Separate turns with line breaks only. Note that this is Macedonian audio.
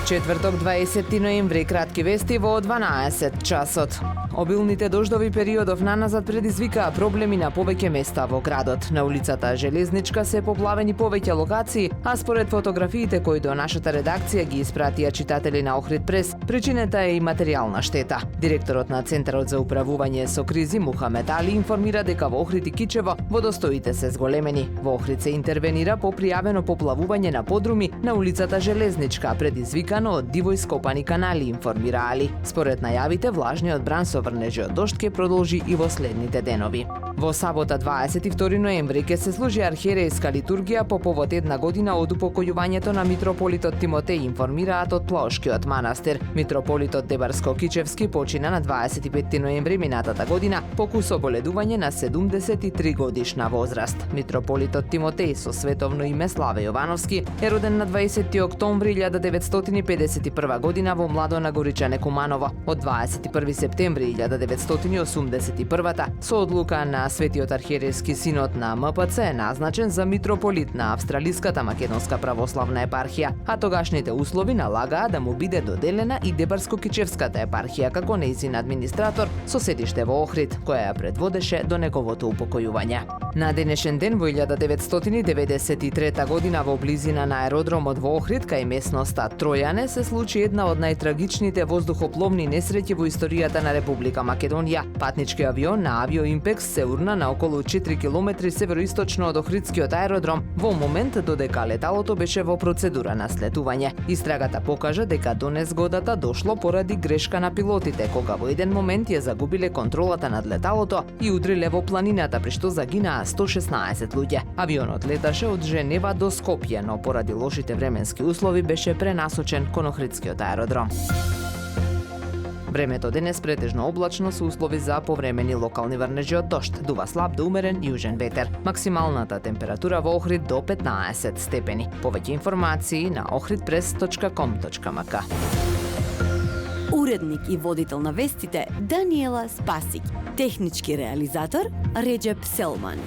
Четврток, 20 ноември, кратки вести во 12 часот. Обилните дождови периодов наназад предизвикаа проблеми на повеќе места во градот. На улицата Железничка се поплавени повеќе локации, а според фотографиите кои до нашата редакција ги испратија читатели на Охрид Прес, причината е и материјална штета. Директорот на Центарот за управување со кризи Мухамед Али информира дека во Охрид и Кичево водостоите се зголемени. Во Охрид се интервенира по пријавено поплавување на подруми на улицата Железничка, предизвикано од диво ископани канали, информира Али. Според најавите, влажниот бран со врнежи од дожд ќе продолжи и во следните денови. Во сабота 22 ноември ќе се служи архиерејска литургија по повод една година од упокојувањето на митрополитот Тимотеј, информираат од Плоошкиот манастир. Митрополитот Дебарско-Кичевски почина на 25 ноември минатата година по кусоболедување на 73 годишна возраст. Митрополитот Тимотеј со световно име Славе Јовановски е роден на 20 октомври 1951 година во Младо Горичане Куманово. Од 21 септември 1981 со одлука на Светиот архиерејски синод на МПЦ е назначен за митрополит на Австралиската македонска православна епархија, а тогашните услови налагаа да му биде доделена и Дебарско-Кичевската епархија како нејзин администратор со седиште во Охрид, која ја предводеше до неговото упокојување. На денешен ден во 1993 година во близина на аеродромот во Охрид кај местноста Тројане се случи една од најтрагичните воздухопловни несреќи во историјата на Република Македонија. Патнички авион на Авиоимпекс се урна на околу 4 километри североисточно од Охридскиот аеродром во момент додека леталото беше во процедура на слетување. Истрагата покажа дека до незгодата дошло поради грешка на пилотите, кога во еден момент ја загубиле контролата над леталото и удриле во планината, при што загинаа 116 луѓе. Авионот леташе од Женева до Скопје, но поради лошите временски услови беше пренасочен кон Охридскиот аеродром. Времето денес претежно облачно со услови за повремени локални врнежи од дожд. Дува слаб до умерен јужен ветер. Максималната температура во Охрид до 15 степени. Повеќе информации на ohridpress.com.mk.
Уредник и водител на вестите Даниела Спасик. Технички реализатор Реджеп Селман.